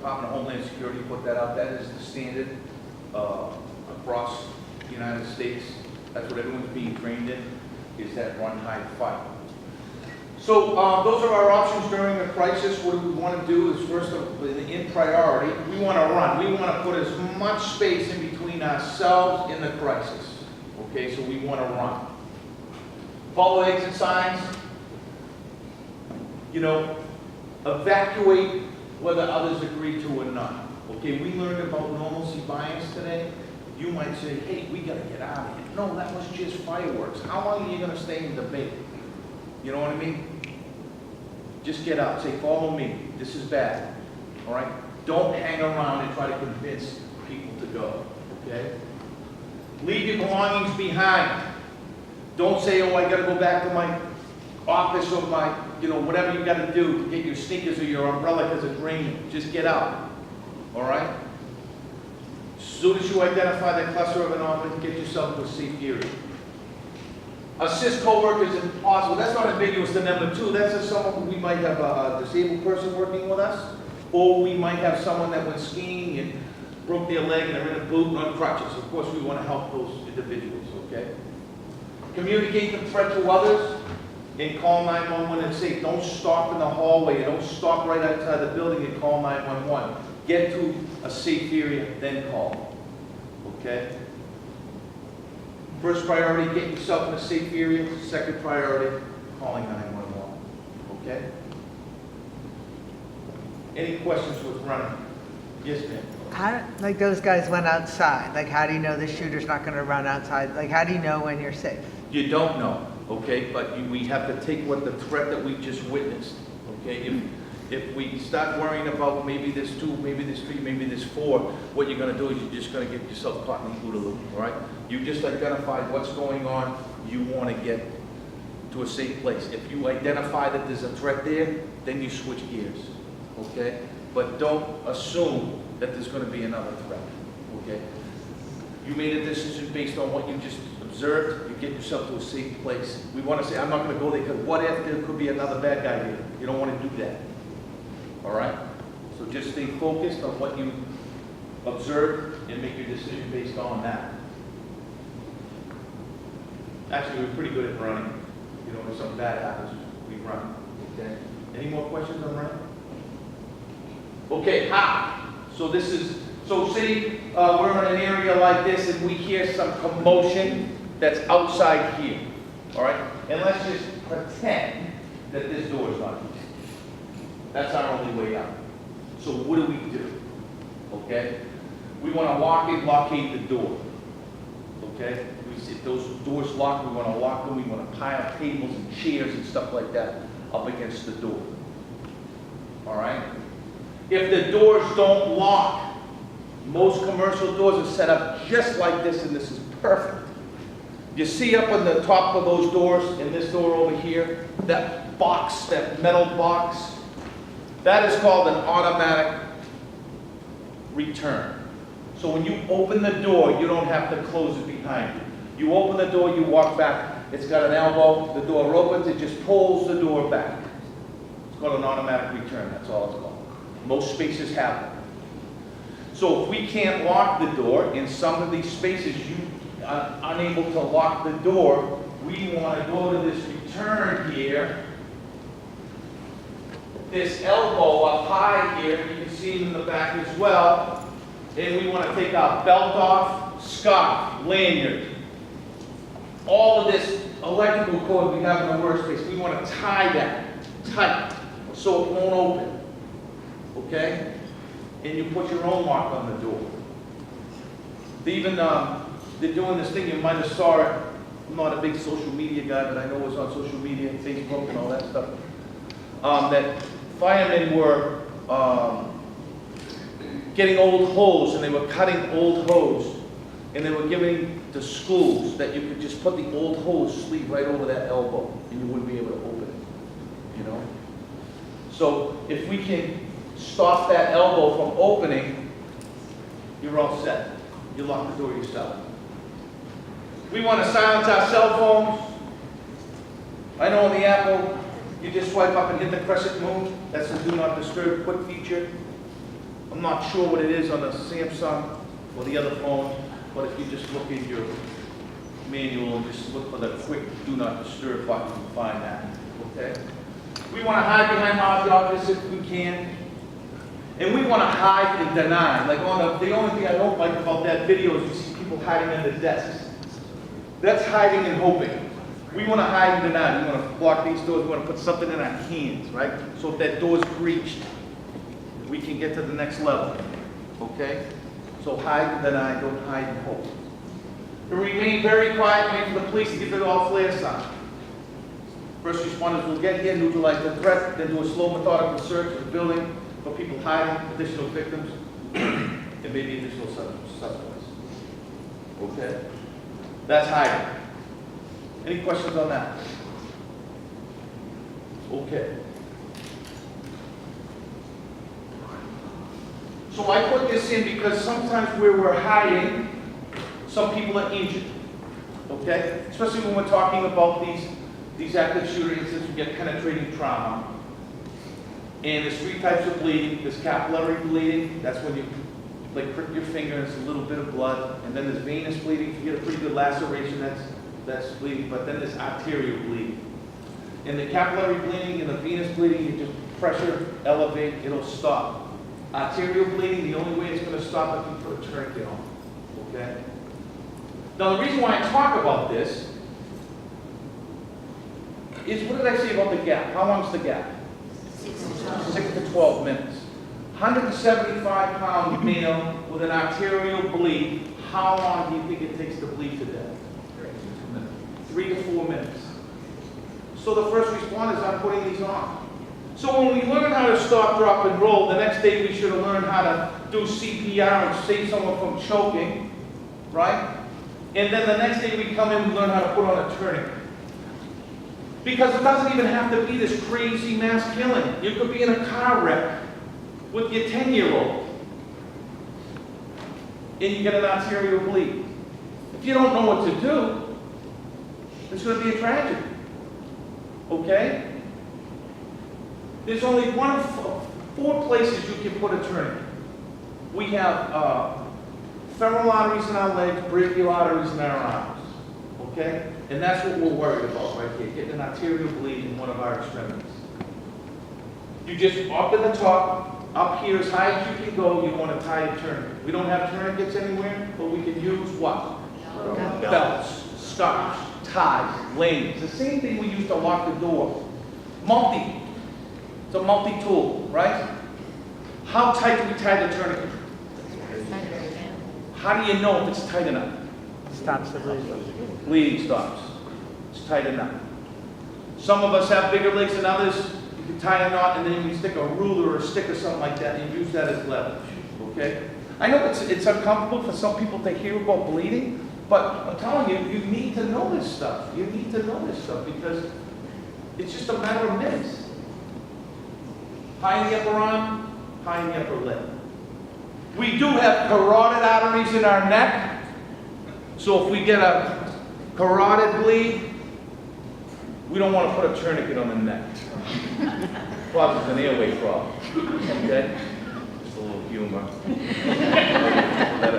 Department of Homeland Security put that out. That is the standard across the United States. That's what everyone's being trained in, is that run, hide, fight. So those are our options during a crisis. What we want to do is, first, in priority, we want to run. We want to put as much space in between ourselves and the crisis. Okay, so we want to run. Follow exit signs. You know, evacuate whether others agree to or not. Okay, we learned about normalcy bias today. You might say, hey, we got to get out of here. No, that was just fireworks. How long are you going to stay in debate? You know what I mean? Just get up. Say, follow me. This is bad. All right? Don't hang around and try to convince people to go. Okay? Leave your belongings behind. Don't say, oh, I got to go back to my office or my, you know, whatever you got to do to get your sneakers or your umbrella because it's raining. Just get out. All right? As soon as you identify that cluster of anomalies, get yourself to a safe area. Assist co-workers if possible. That's not ambiguous to number two. That's just someone, we might have a disabled person working with us, or we might have someone that went skiing and broke their leg and they're in a boot and on crutches. Of course, we want to help those individuals, okay? Communicate the threat to others and call 911 and say, don't stop in the hallway, don't stop right outside the building and call 911. Get to a safe area, then call, okay? First priority, get yourself in a safe area. Second priority, calling 911. Okay? Any questions with running? Yes, ma'am. How, like those guys went outside. Like, how do you know the shooter's not going to run outside? Like, how do you know when you're safe? You don't know, okay? But we have to take what the threat that we just witnessed, okay? If we start worrying about maybe there's two, maybe there's three, maybe there's four, what you're going to do is you're just going to get yourself caught in the OODA loop, all right? You just identified what's going on. You want to get to a safe place. If you identify that there's a threat there, then you switch gears, okay? But don't assume that there's going to be another threat, okay? You made a decision based on what you just observed. You get yourself to a safe place. We want to say, I'm not going to go there because what if there could be another bad guy here? You don't want to do that. All right? So just stay focused on what you observe and make your decision based on that. Actually, we're pretty good at running. You know, if something bad happens, we run. Okay? Any more questions on running? Okay, how? So this is, so say we're in an area like this and we hear some commotion that's outside here. All right? And let's just pretend that this door is not here. That's our only way out. So what do? Okay? We want to lock and blockade the door. Okay? If those doors lock, we want to lock them. We want to pile tables and chairs and stuff like that up against the door. All right? If the doors don't lock, most commercial doors are set up just like this, and this is perfect. You see up on the top of those doors, and this door over here, that box, that metal box, that is called an automatic return. So when you open the door, you don't have to close it behind you. You open the door, you walk back. It's got an elbow, the door opens, it just pulls the door back. It's called an automatic return, that's all it's called. Most spaces have it. So if we can't lock the door, in some of these spaces you are unable to lock the door, we want to go to this return here. This elbow up high here, you can see it in the back as well. And we want to take our belt off, scarf, lanyard. All of this electrical cord we have in the workspace, we want to tie that tight so it won't open. Okay? And you put your own lock on the door. They're doing this thing, you might have saw it. I'm not a big social media guy, but I know it's on social media, Facebook and all that stuff. That firemen were getting old hose, and they were cutting old hose, and they were giving to schools that you could just put the old hose sleeve right over that elbow, and you wouldn't be able to open it, you know? So if we can stop that elbow from opening, you're all set. You lock the door yourself. We want to silence our cell phones. I know on the Apple, you just swipe up and hit the crescent moon. That's the do not disturb quick feature. I'm I'm not sure what it is on the Samsung or the other phone, but if you just look in your manual and just look for the quick do not disturb button, you'll find that, okay? We want to hide behind objects if we can. And we want to hide and deny. Like the only thing I don't like about that video is you see people hiding under desks. That's hiding and hoping. We want to hide and deny. We want to block these doors. We want to put something in our hands, right? So if that door's breached, we can get to the next level, okay? So hide and deny, don't hide and hope. And remain very quiet, wait for the police to get the all flare sign. First responders will get here, neutralize the threat, then do a slow methodical search of the building for people hiding, additional victims, and maybe additional suspects. Okay? That's hiding. Any questions on that? Okay. So I put this in because sometimes where we're hiding, some people are injured. Okay? Especially when we're talking about these active shooter incidents, we get penetrating trauma. And there's three types of bleeding. There's capillary bleeding. That's when you like prick your finger and it's a little bit of blood. And then there's venous bleeding. If you get a pretty good laceration, that's bleeding. But then there's arterial bleeding. In the capillary bleeding and the venous bleeding, you just pressure, elevate, it'll stop. Arterial bleeding, the only way it's going to stop is if you put a tourniquet on. Okay? Now the reason why I talk about this is, what did I say about the gap? How long is the gap? 6 to 12 minutes. 175-pound male with an arterial bleed, how long do you think it takes to bleed to death? 3 to 4 minutes. So the first responders are putting these on. So when we learn how to stop, drop, and roll, the next day we should have learned how to do CPR and save someone from choking, right? And then the next day we come in and learn how to put on a tourniquet. Because it doesn't even have to be this crazy mass killing. You could be in a car wreck with your 10-year-old and you get an arterial bleed. If you don't know what to do, it's going to be a tragedy. Okay? There's only one of 4 places you can put a tourniquet. We have femoral arteries in our legs, brachial arteries in our arms. Okay? And that's what we're worried about right here, getting an arterial bleed in one of our extremities. You just up at the top, up here as high as you can go, you want to tie a tourniquet. We don't have tourniquets anywhere, but we can use what? Belts, stops, ties, lanes. The same thing we use to lock the door. It's a multi-tool, right? How tight do we tie the tourniquet? How do you know if it's tight enough? Stops the bleeding. Bleeding stops. It's tight enough. Some of us have bigger legs than others. You can tie a knot and then you can stick a ruler or a stick or something like that and use that as leverage. Okay? I know it's uncomfortable for some people to hear about bleeding, but I'm telling you, you need to know this stuff. You need to know this stuff because it's just a matter of minutes. High in the upper arm, high in the upper leg. We do have carotid arteries in our neck. So if we get a carotid bleed, we don't want to put a tourniquet on the neck. Causes an airway problem. Okay? Just a little humor. Let a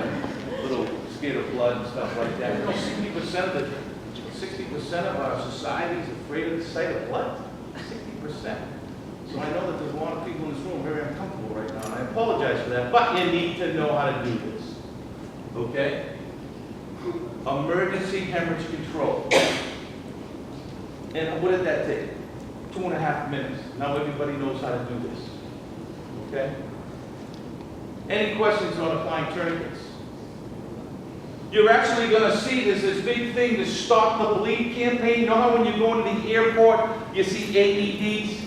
little scared of blood and stuff like that. You know, 60% of our society is afraid of the sight of blood. 60%. So I know that there's a lot of people in this room very uncomfortable right now, and I apologize for that, but you need to know how to do this. Okay? Emergency hemorrhage control. And what did that take? 2.5 minutes. Now everybody knows how to do this. Okay? Any questions on applying tourniquets? You're actually going to see this big thing, the Stop the Bleed campaign. You know how when you go into the airport, you see AEDs?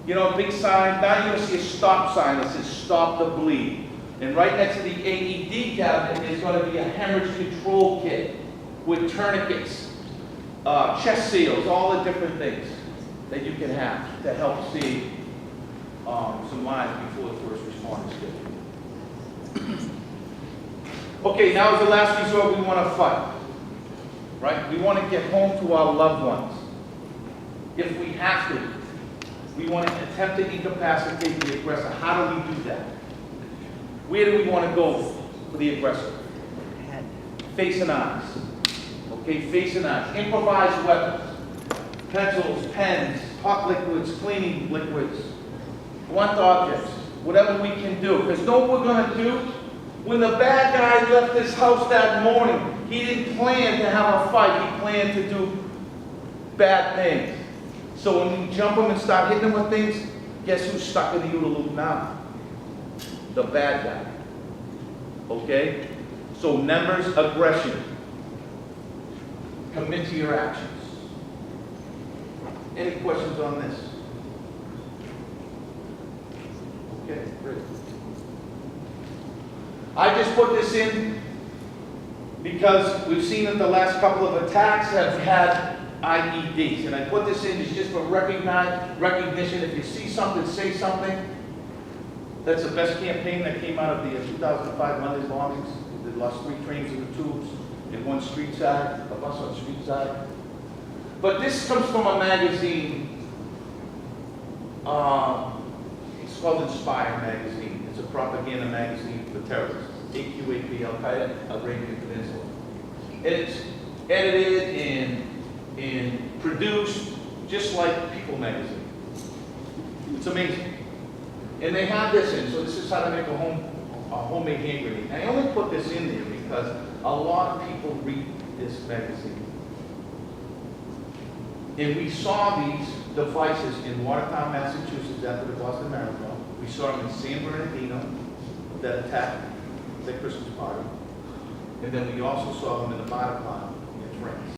You know, a big sign. Now you're going to see a stop sign that says Stop the Bleed. And right next to the AED cabinet is going to be a hemorrhage control kit with tourniquets, chest seals, all the different things that you can have to help save some lives before the first responders get. Okay, now as the last resort, we want to fight. Right? We want to get home to our loved ones. If we have to, we want to attempt to incapacitate the aggressor. How do we do that? Where do we want to go for the aggressor? Head. Face and eyes. Okay, face and eyes. Improvised weapons. Pencils, pens, hot liquids, cleaning liquids, blunt objects, whatever we can do. Because know what we're going to do? When the bad guy left this house that morning, he didn't plan to have a fight. He planned to do bad things. So when we jump him and start hitting him with things, guess who's stuck in the OODA loop now? The bad guy. Okay? So members, aggression. Commit to your actions. Any questions on this? Okay, great. I just put this in because we've seen that the last couple of attacks have had IEDs. And I put this in just for recognition. If you see something, say something. That's the best campaign that came out of the 2005 Monday bombings. They lost 3 trains in the tubes and 1 street side, a bus on the street side. But this comes from a magazine. It's called Inspire magazine. It's a propaganda magazine for terrorists. AQAP, Al Qaeda, Arabian Peninsula. And it's edited and produced just like People magazine. It's amazing. And they have this in, so this is how to make a homemade hand grenade. And I only put this in there because a lot of people read this magazine. And we saw these devices in Watertown, Massachusetts after the Boston Marathon. We saw them in San Bernardino that attacked the Christmas party. And then we also saw them in the Bataclan in France.